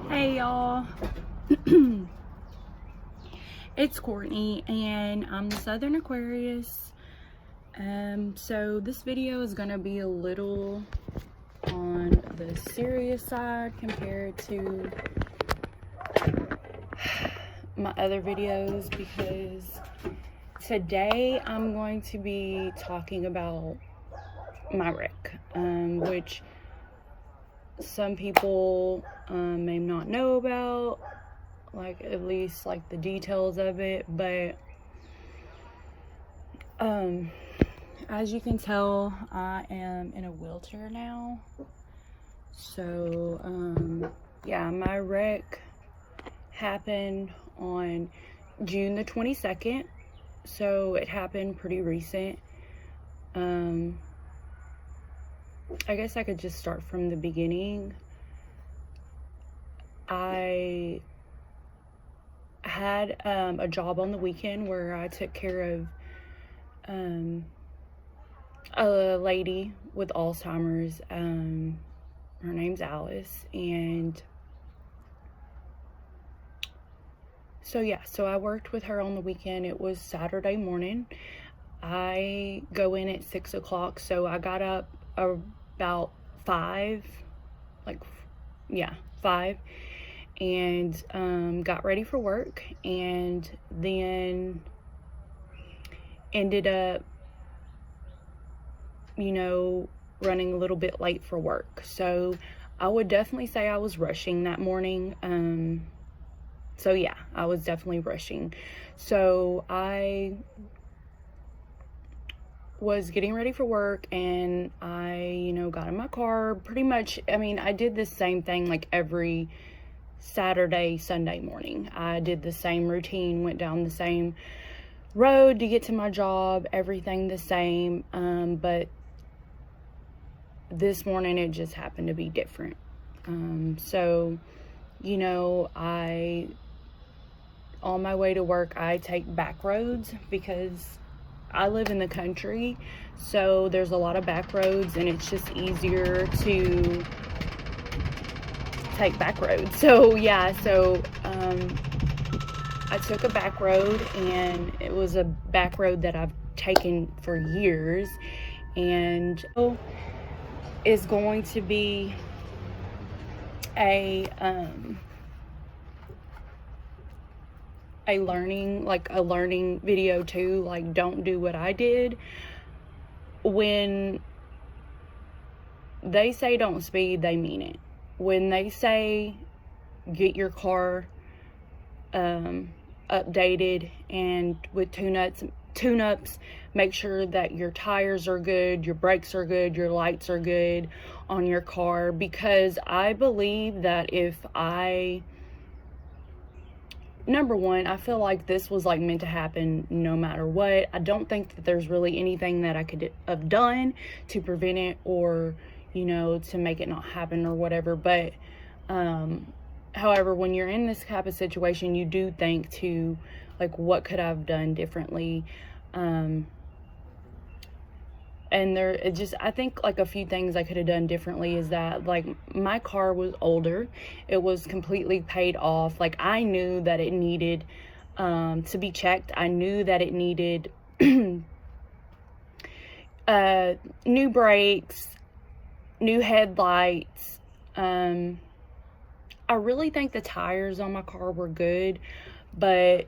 Hey y'all, it's Courtney and I'm the Southern Aquarius. So this video is gonna be a little on the serious side compared to my other videos, because today I'm going to be talking about my wreck, which some people may not know about, like at least like the details of it. But as you can tell, I am in a wheelchair now. So yeah, my wreck happened on June the 22nd, so it happened pretty recent. I guess I could just start from the beginning. I had a job on the weekend where I took care of a lady with Alzheimer's. Her name's Alice, and so I worked with her on the weekend. It was Saturday morning. I go in at 6 o'clock, so I got up about 5, and got ready for work, and then ended up, running a little bit late for work. So I would definitely say I was rushing that morning. So yeah, I was definitely rushing. So I was getting ready for work, and I, got in my car. Pretty much, I did the same thing like every Saturday, Sunday morning. I did the same routine, went down the same road to get to my job, everything the same. But this morning it just happened to be different. So, on my way to work, I take back roads because I live in the country, so there's a lot of back roads, and it's just easier to take back roads. So yeah, I took a back road, and it was a back road that I've taken for years, and is going to be a learning video too. Like, don't do what I did. When they say don't speed, they mean it. When they say get your car updated and with tune-ups, make sure that your tires are good, your brakes are good, your lights are good on your car, because I believe that number one, I feel like this was like meant to happen no matter what. I don't think that there's really anything that I could have done to prevent it, or to make it not happen or whatever. But however, when you're in this type of situation, you do think to, like, what could I have done differently? And I think like a few things I could have done differently is that, like, my car was older. It was completely paid off. Like, I knew that it needed to be checked. I knew that it needed new brakes, new headlights. I really think the tires on my car were good, but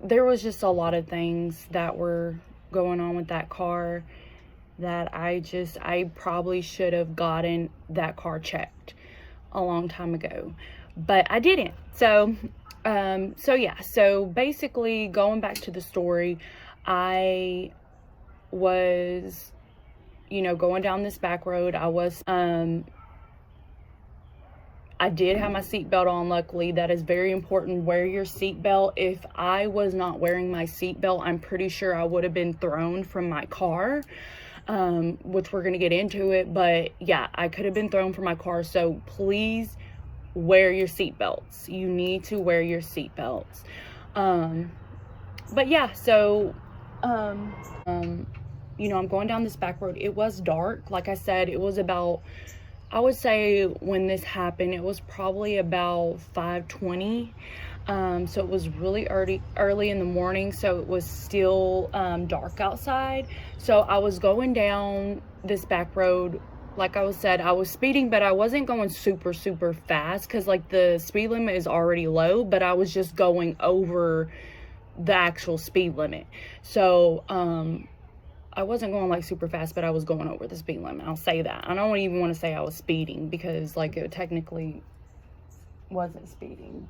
there was just a lot of things that were going on with that car that I probably should have gotten that car checked a long time ago, but I didn't. So basically, going back to the story, I was, going down this back road. I did have my seatbelt on. Luckily, that is very important. Wear your seatbelt. If I was not wearing my seatbelt, I'm pretty sure I would have been thrown from my car, which we're going to get into it. But yeah, I could have been thrown from my car. So please wear your seatbelts. You need to wear your seatbelts. But yeah, so, I'm going down this back road. It was dark. Like I said, it was about I would say when this happened, it was probably about 5:20. So it was really early in the morning, so it was still dark outside. So I was going down this back road. Like I said, I was speeding, but I wasn't going super fast, because like the speed limit is already low, but I was just going over the actual speed limit. So I wasn't going like super fast, but I was going over the speed limit. I'll say that. I don't even want to say I was speeding, because like it technically wasn't speeding.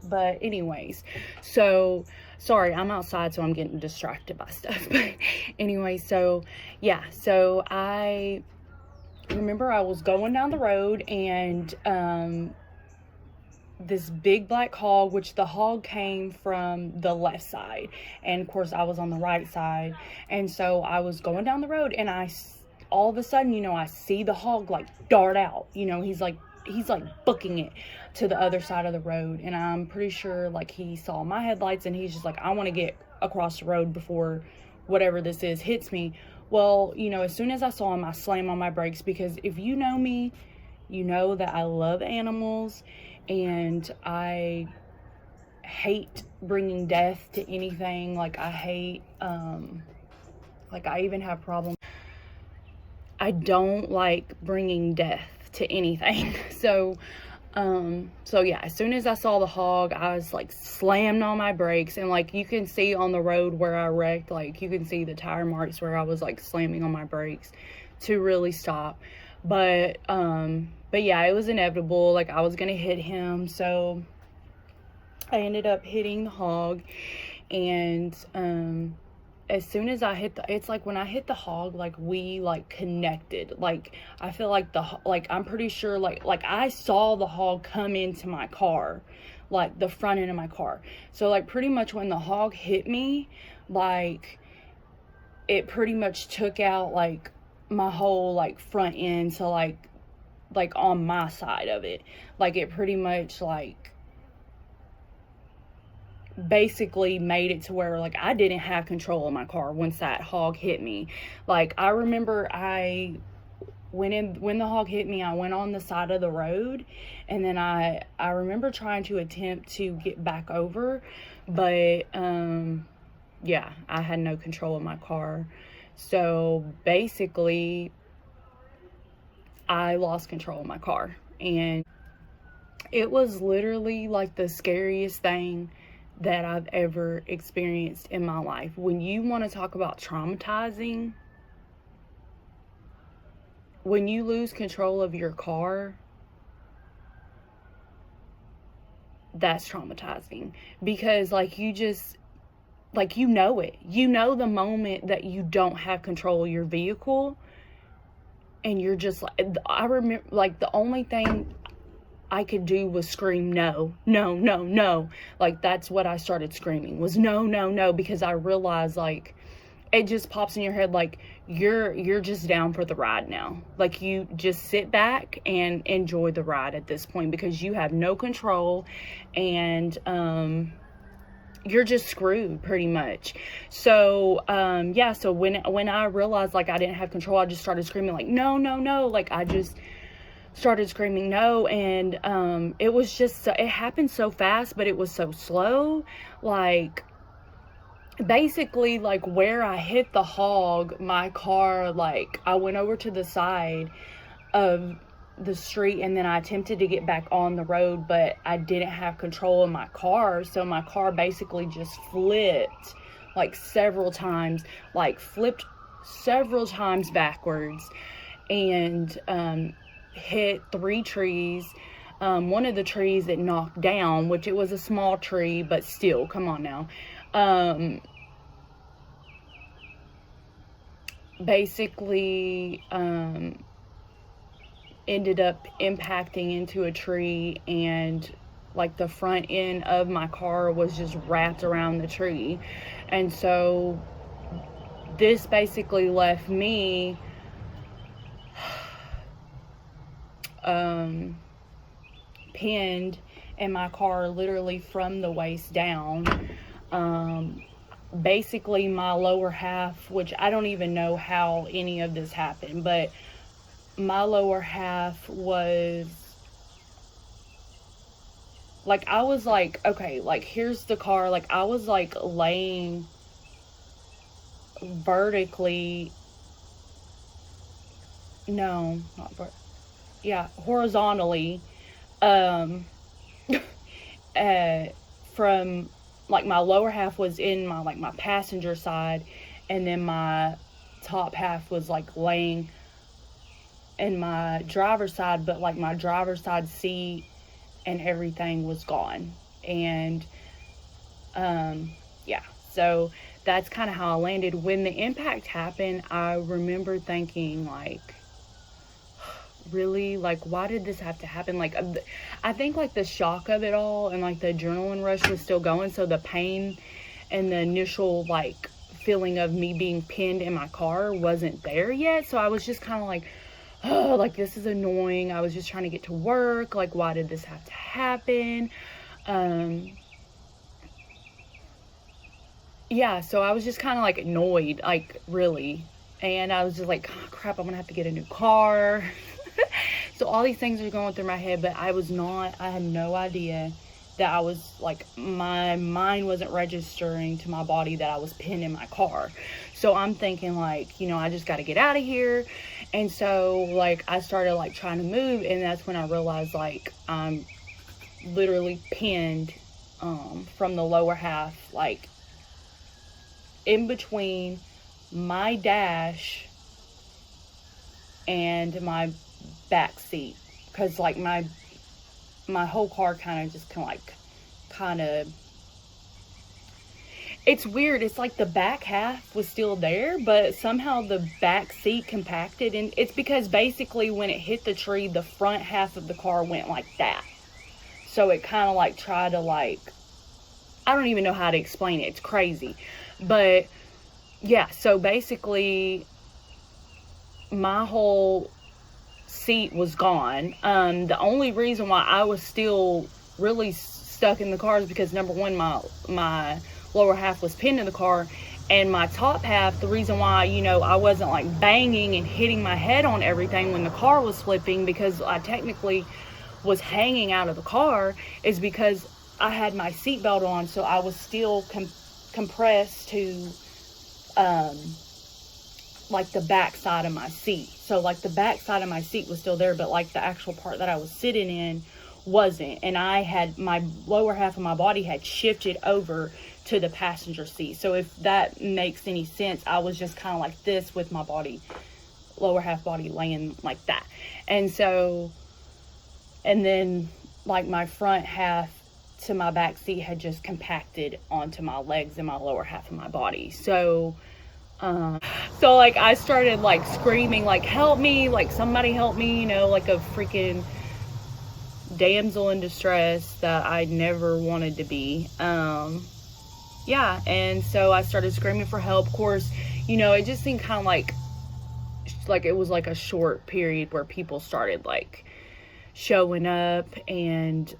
But anyways, so sorry, I'm outside, so I'm getting distracted by stuff. But anyway, so yeah, so I remember I was going down the road, and this big black hog, which the hog came from the left side, and of course I was on the right side. And so I was going down the road, and all of a sudden, you know, I see the hog like dart out. You know, he's like booking it to the other side of the road, and I'm pretty sure like he saw my headlights, and he's just like, I want to get across the road before whatever this is hits me. Well, you know, as soon as I saw him, I slammed on my brakes, because if you know me, you know that I love animals, and I hate bringing death to anything. Like I hate, like I even have problems. I don't like bringing death to anything. So yeah, as soon as I saw the hog, I was like slammed on my brakes, and like you can see on the road where I wrecked, like you can see the tire marks where I was like slamming on my brakes to really stop. But yeah, it was inevitable. Like I was gonna hit him, so I ended up hitting the hog. And as soon as I hit it's like when I hit the hog, like we like connected. Like I feel like I'm pretty sure like I saw the hog come into my car, like the front end of my car. So like pretty much when the hog hit me, like it pretty much took out like my whole like front end. So like on my side of it, like it pretty much like basically made it to where like I didn't have control of my car once that hog hit me. Like I remember when the hog hit me, I went on the side of the road, and then I remember trying to attempt to get back over, but yeah, I had no control of my car. So basically I lost control of my car, and it was literally like the scariest thing that I've ever experienced in my life. When you want to talk about traumatizing, when you lose control of your car, that's traumatizing. Because like you just, like you know it. You know the moment that you don't have control of your vehicle, and you're just like, I remember like the only thing I could do was scream, no, no, no, no. Like that's what I started screaming, was no, no, no, because I realized like it just pops in your head like you're just down for the ride now. Like you just sit back and enjoy the ride at this point, because you have no control, and you're just screwed pretty much. So yeah, so when I realized like I didn't have control, I just started screaming like no, no, no. Like I just started screaming no, and it was just, it happened so fast, but it was so slow. Like basically like where I hit the hog, my car, like I went over to the side of the street, and then I attempted to get back on the road, but I didn't have control of my car. So my car basically just flipped like several times, like flipped several times backwards, and hit 3 trees. One of the trees it knocked down, which it was a small tree, but still, come on now. Basically ended up impacting into a tree, and like the front end of my car was just wrapped around the tree. And so this basically left me pinned in my car literally from the waist down. Basically my lower half, which I don't even know how any of this happened, but my lower half was, like, I was like, okay, like, here's the car. Like, I was like laying vertically, no, not yeah, horizontally, um, from, like, my lower half was in my, like, my passenger side, and then my top half was like laying in my driver's side, but like my driver's side seat and everything was gone. And yeah, so that's kind of how I landed. When the impact happened, I remember thinking, like, really, like, why did this have to happen? Like, I think, like, the shock of it all and, like, the adrenaline rush was still going, so the pain and the initial, like, feeling of me being pinned in my car wasn't there yet. So I was just kind of like, oh, like, this is annoying. I was just trying to get to work. Like, why did this have to happen? Yeah, so I was just kind of, like, annoyed, like, really. And I was just like, oh, crap, I'm gonna have to get a new car. So all these things are going through my head, but I had no idea that I was, like, my mind wasn't registering to my body that I was pinned in my car. So I'm thinking, like, you know, I just got to get out of here. And so, like, I started, like, trying to move, and that's when I realized, like, I'm literally pinned from the lower half, like, in between my dash and my back seat, because, like, my whole car kind of, it's weird. It's like the back half was still there, but somehow the back seat compacted, and it's because basically when it hit the tree, the front half of the car went like that. So it kind of, like, tried to, like, I don't even know how to explain it. It's crazy. But yeah, so basically my whole seat was gone. The only reason why I was still really stuck in the car is because, number one, my lower half was pinned to the car, and my top half, the reason why, you know, I wasn't, like, banging and hitting my head on everything when the car was flipping, because I technically was hanging out of the car, is because I had my seatbelt on, so I was still compressed to like the back side of my seat. So, like, the back side of my seat was still there, but, like, the actual part that I was sitting in wasn't. And I had, my lower half of my body had shifted over to the passenger seat. So if that makes any sense, I was just kind of like this with my body, lower half body laying like that. And so, and then, like, my front half to my back seat had just compacted onto my legs and my lower half of my body. So like, I started, like, screaming, like, help me, like, somebody help me, you know, like a freaking damsel in distress that I never wanted to be. Yeah, and so I started screaming for help. Of course, you know, it just seemed kind of like it was like a short period where people started, like, showing up and,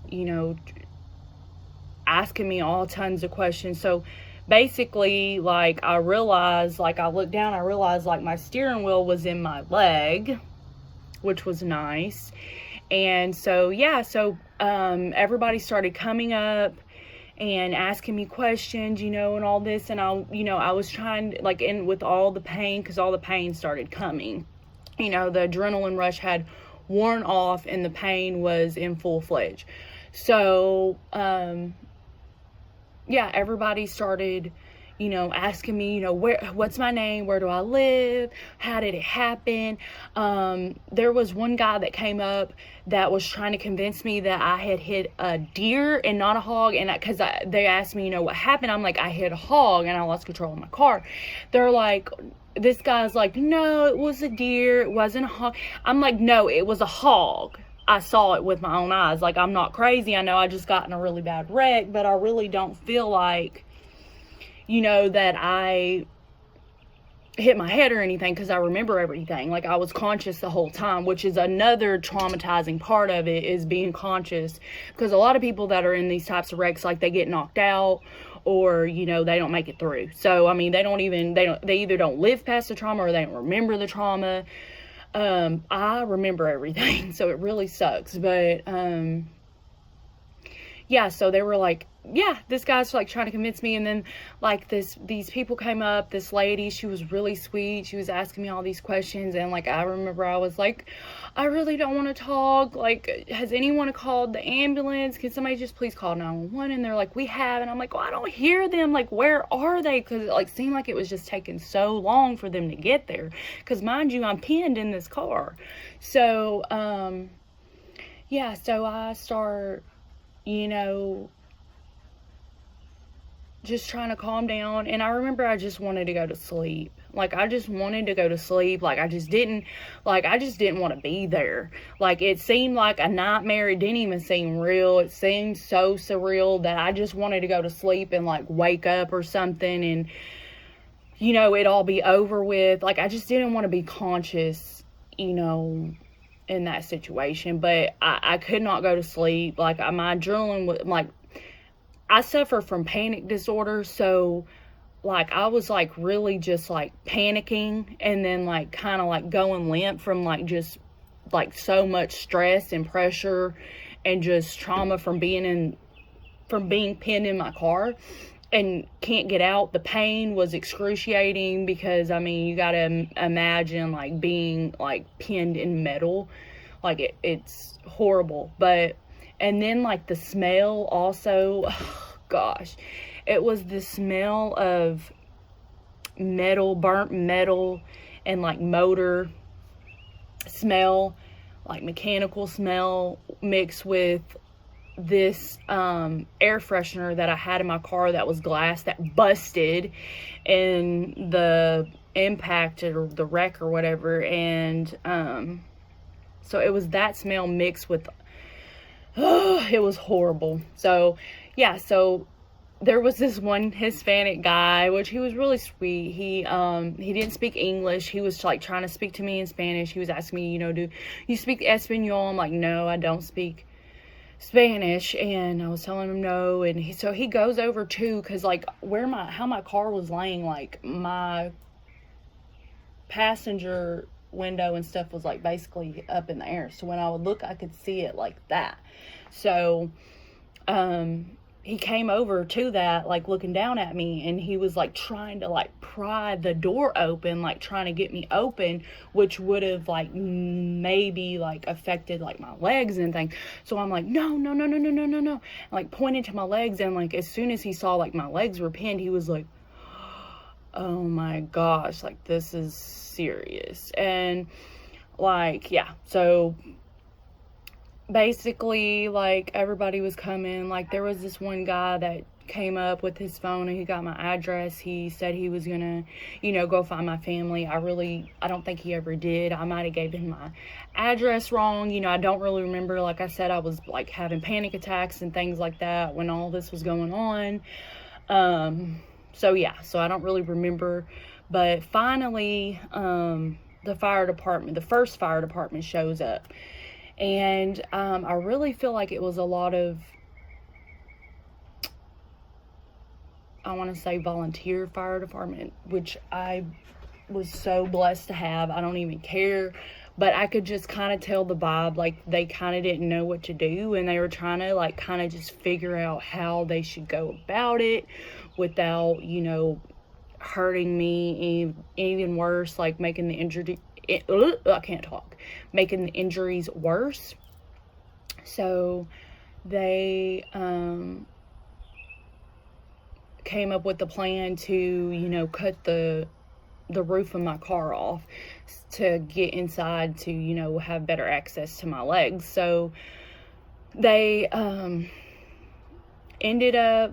you know, asking me all tons of questions. So basically, like, I realized, like, I looked down, I realized, like, my steering wheel was in my leg, which was nice. And so, yeah, so everybody started coming up and asking me questions, you know, and all this. And I was trying, like, in with all the pain, because all the pain started coming. You know, the adrenaline rush had worn off and the pain was in full-fledged. So, yeah, everybody started, you know, asking me, you know, what's my name? Where do I live? How did it happen? There was one guy that came up that was trying to convince me that I had hit a deer and not a hog. And because they asked me, you know, what happened? I'm like, I hit a hog and I lost control of my car. They're like, this guy's like, no, it was a deer. It wasn't a hog. I'm like, no, it was a hog. I saw it with my own eyes. Like, I'm not crazy. I know I just got in a really bad wreck, but I really don't feel like, you know, that I hit my head or anything, because I remember everything. Like, I was conscious the whole time, which is another traumatizing part of it, is being conscious. Because a lot of people that are in these types of wrecks, like, they get knocked out, or, you know, they don't make it through. So, I mean, they either don't live past the trauma or they don't remember the trauma. I remember everything, so it really sucks. But, yeah, so they were like, yeah, this guy's like trying to convince me. And then like these people came up, this lady, she was really sweet. She was asking me all these questions. And like, I remember I was like, I really don't want to talk. Like, has anyone called the ambulance? Can somebody just please call 911? And they're like, we have. And I'm like, well, I don't hear them. Like, where are they? Because it like seemed like it was just taking so long for them to get there. Because mind you, I'm pinned in this car. So, yeah, so I start, you know, just trying to calm down. And I remember I just wanted to go to sleep. Like, I just wanted to go to sleep. Like, I just didn't want to be there. Like, it seemed like a nightmare. It didn't even seem real. It seemed so surreal that I just wanted to go to sleep and like wake up or something and, you know, it all be over with. Like, I just didn't want to be conscious, you know, in that situation. But I could not go to sleep. Like, my adrenaline was like, I suffer from panic disorder, so like I was like really just like panicking and then like kind of like going limp from like just like so much stress and pressure and just trauma from being pinned in my car and can't get out. The pain was excruciating because, I mean, you gotta imagine like being like pinned in metal. Like it's horrible. But, and then like the smell also, oh, gosh, it was the smell of metal, burnt metal, and like motor smell, like mechanical smell mixed with this air freshener that I had in my car that was glass that busted in the impact or the wreck or whatever. And so it was that smell mixed with, it was horrible. So yeah, so there was this one Hispanic guy, which he was really sweet. He didn't speak English. He was like trying to speak to me in Spanish. He was asking me, you know, do you speak Espanol? I'm like, no, I don't speak Spanish. And I was telling him no. And so he goes over too, because like how my car was laying, like my passenger window and stuff was like basically up in the air. So when I would look, I could see it like that. So, he came over to that, like looking down at me, and he was like trying to like pry the door open, like trying to get me open, which would have like maybe like affected like my legs and things. So I'm like, no, no, no, no, no, no, no, no. And, like pointing to my legs, and like as soon as he saw like my legs were pinned, he was like, oh my gosh, like this is serious. And like, yeah, so basically like everybody was coming. Like there was this one guy that came up with his phone and he got my address. He said he was gonna, you know, go find my family. I don't think he ever did. I might have gave him my address wrong. You know, I don't really remember. Like I said, I was like having panic attacks and things like that when all this was going on. So yeah, so I don't really remember. But finally, the first fire department shows up. And I really feel like it was a lot of, I want to say volunteer fire department, which I was so blessed to have. I don't even care. But I could just kind of tell the vibe, like they kind of didn't know what to do. And they were trying to like kind of just figure out how they should go about it without, you know, hurting me even worse, like making the making the injuries worse. So they came up with the plan to, you know, cut the roof of my car off to get inside to, you know, have better access to my legs. So they ended up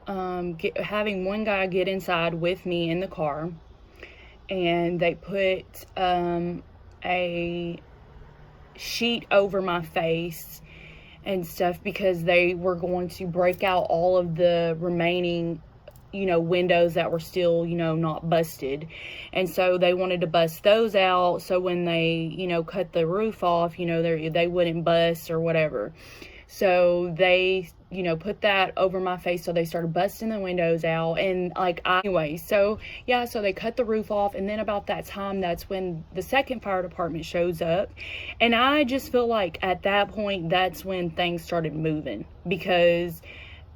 having one guy get inside with me in the car, and they put a sheet over my face and stuff because they were going to break out all of the remaining, you know, windows that were still, you know, not busted. And so they wanted to bust those out so when they, you know, cut the roof off, you know, they wouldn't bust or whatever. So they, put that over my face. So they started busting the windows out. And anyway, so yeah, so they cut the roof off. And then about that time, that's when the second fire department shows up. And I just feel like at that point, that's when things started moving, because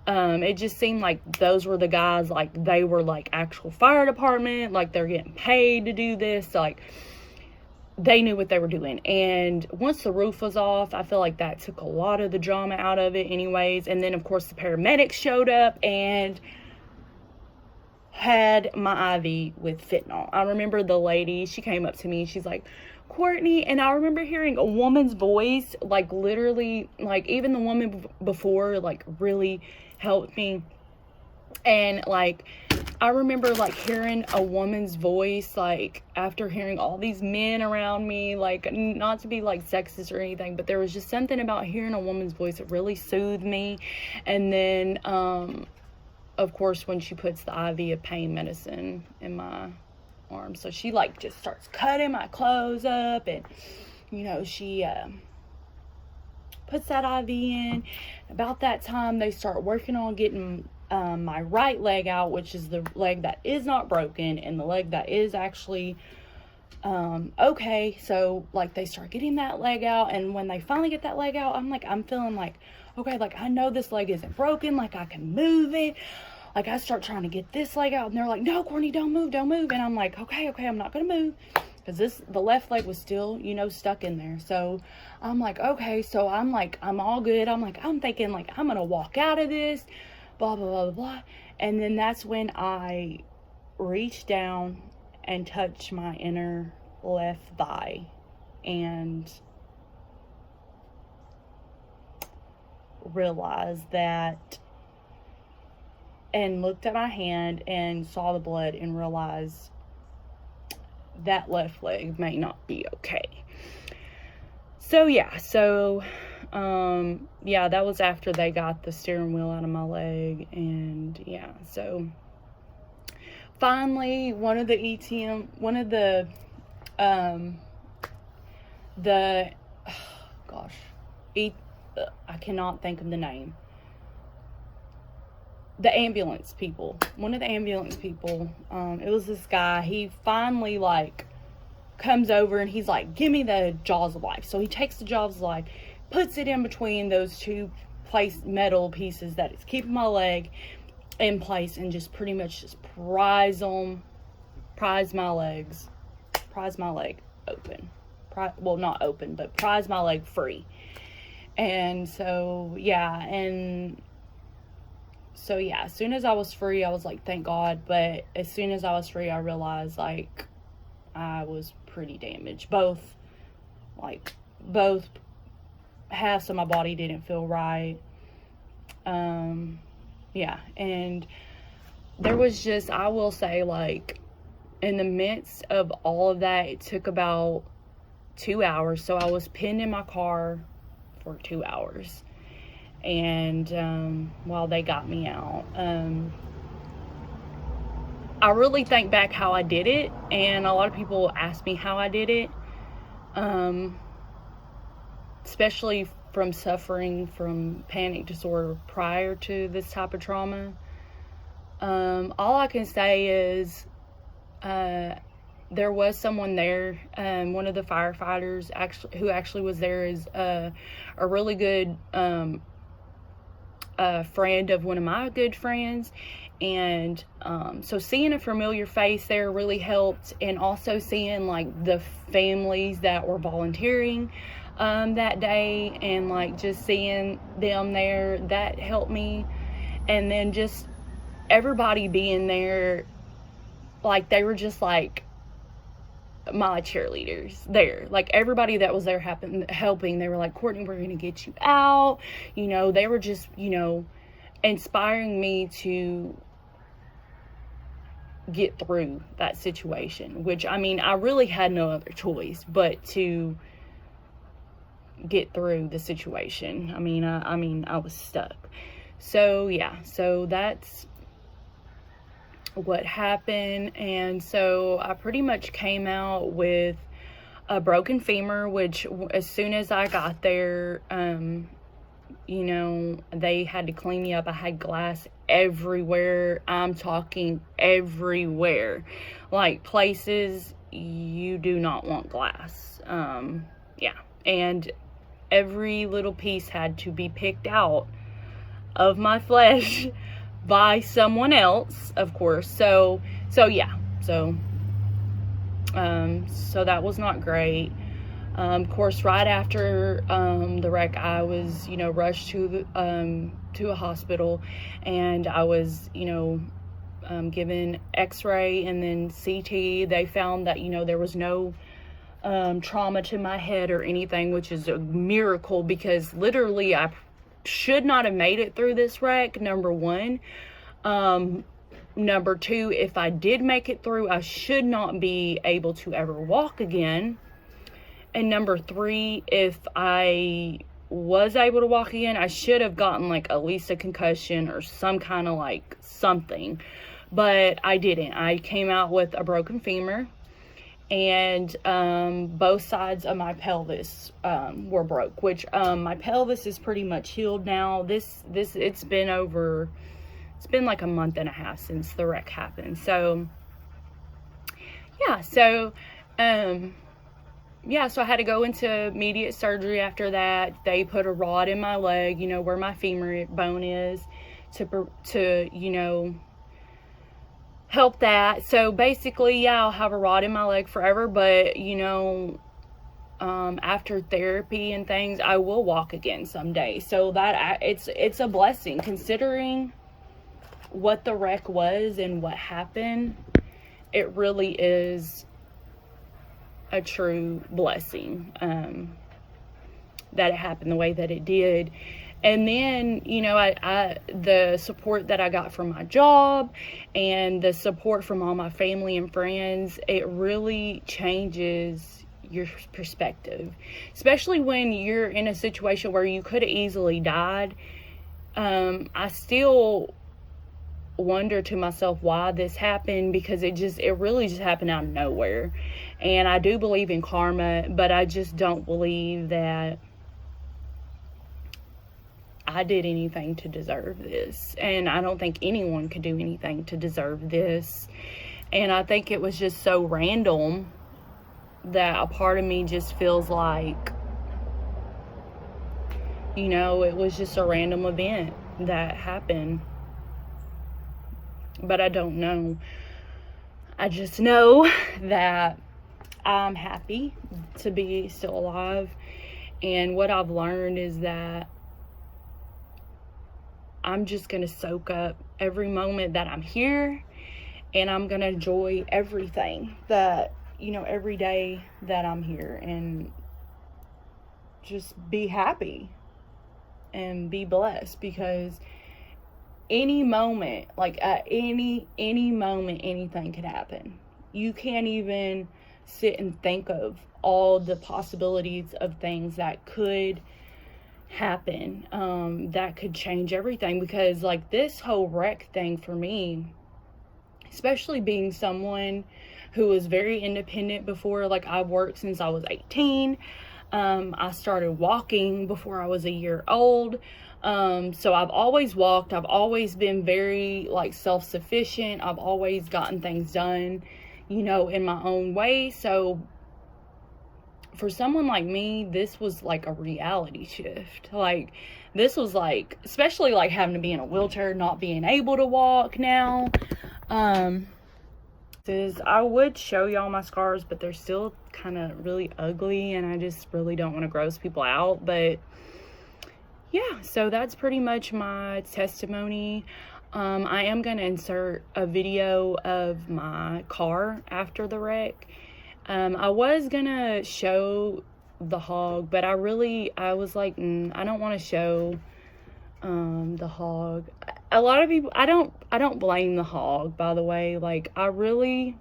it just seemed like those were the guys, like they were like actual fire department, like they're getting paid to do this, like they knew what they were doing. And once the roof was off, I feel like that took a lot of the drama out of it anyways. And then of course the paramedics showed up and had my IV with fentanyl. I remember the lady, she came up to me, she's like, Courtney, and I remember hearing a woman's voice, like literally, like even the woman before, like really helped me. And like I remember like hearing a woman's voice, like after hearing all these men around me, like not to be like sexist or anything, but there was just something about hearing a woman's voice that really soothed me. And then of course when she puts the IV of pain medicine in my arm, so she like just starts cutting my clothes up, and she puts that IV in. About that time they start working on getting my right leg out, which is the leg that is not broken and the leg that is actually okay. So like they start getting that leg out, and when they finally get that leg out, I'm feeling like, okay, like I know this leg isn't broken, like I can move it. Like I start trying to get this leg out, and they're like, no, Courtney, don't move. And I'm like, okay, I'm not gonna move, because the left leg was still, stuck in there. So I'm like, okay, so I'm all good. I'm thinking like, I'm gonna walk out of this, blah, blah, blah, blah. And then that's when I reached down and touched my inner left thigh and realized that, and looked at my hand and saw the blood and realized that left leg may not be okay. So yeah, that was after they got the steering wheel out of my leg. And yeah, so finally one of the I cannot think of the name. The ambulance people, one of the ambulance people, it was this guy. He finally like comes over and he's like, give me the Jaws of Life. So he takes the Jaws of Life, puts it in between those two metal pieces that is keeping my leg in place, and just pretty much just pries my leg open. Well, not open, but pries my leg free. And so yeah, as soon as I was free, I was like, thank God. But as soon as I was free, I realized like I was pretty damaged. Both halves of my body didn't feel right. Yeah, and there was just, I will say, like, in the midst of all of that, it took about 2 hours. So I was pinned in my car for 2 hours. And while they got me out, I really think back how I did it, and a lot of people ask me how I did it, especially from suffering from panic disorder prior to this type of trauma. All I can say is there was someone there, one of the firefighters who actually was there, is a really good friend of one of my good friends. And so seeing a familiar face there really helped, and also seeing like the families that were volunteering that day, and like just seeing them there, that helped me. And then just everybody being there, like they were just like my cheerleaders there. Like everybody that was there helping, they were like, Courtney, we're gonna get you out. They were just inspiring me to get through that situation, which I really had no other choice but to get through the situation. I was stuck. So yeah, so that's what happened. And so I pretty much came out with a broken femur, which as soon as I got there, You know, they had to clean me up. I had glass everywhere. I'm talking everywhere. Like places you do not want glass. Yeah. And every little piece had to be picked out of my flesh by someone else, of course. So yeah. So that was not great. Of course, right after the wreck, I was, you know, rushed to a hospital, and I was, you know, given X-ray and then CT. They found that, you know, there was no trauma to my head or anything, which is a miracle, because literally I should not have made it through this wreck, number one. Number two, if I did make it through, I should not be able to ever walk again. And number three, if I was able to walk again, I should have gotten like at least a concussion or some kind of like something. But I didn't. I came out with a broken femur, and both sides of my pelvis were broke, which my pelvis is pretty much healed now. It's been like a month and a half since the wreck happened. So yeah, so yeah, so I had to go into immediate surgery after that. They put a rod in my leg, you know, where my femur bone is, to you know, help that. So basically, yeah, I'll have a rod in my leg forever, but, you know, after therapy and things, I will walk again someday. So that it's a blessing, considering what the wreck was and what happened. It really is a true blessing that it happened the way that it did. And then, you know, I the support that I got from my job and the support from all my family and friends, it really changes your perspective, especially when you're in a situation where you could have easily died. I still wonder to myself why this happened, because it really just happened out of nowhere. And I do believe in karma, but I just don't believe that I did anything to deserve this. And I don't think anyone could do anything to deserve this. And I think it was just so random that a part of me just feels like, you know, it was just a random event that happened. But I don't know. I just know that I'm happy to be still alive. And what I've learned is that I'm just going to soak up every moment that I'm here, and I'm going to enjoy everything that, you know, every day that I'm here, and just be happy and be blessed, because any moment, like at any moment, anything could happen. You can't even sit and think of all the possibilities of things that could happen, that could change everything. Because like this whole wreck thing for me, especially being someone who was very independent before, like I worked since I was 18. I started walking before I was a year old. So I've always walked. I've always been very like self-sufficient. I've always gotten things done, you know, in my own way. So for someone like me, this was like a reality shift. Like this was like, especially like having to be in a wheelchair, not being able to walk now. I would show y'all my scars, but they're still kind of really ugly, and I just really don't want to gross people out. But yeah, so that's pretty much my testimony. I am going to insert a video of my car after the wreck. I was going to show the hog, but I was like, I don't want to show the hog. A lot of people, I don't blame the hog, by the way. Like, I really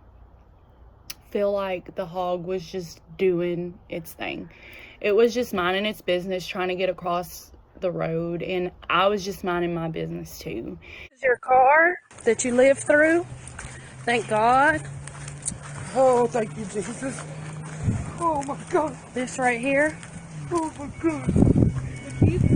feel like the hog was just doing its thing. It was just minding its business, trying to get across the road, and I was just minding my business too. This is your car that you lived through. Thank God. Oh, thank you, Jesus. Oh my God. This right here. Oh my God. If you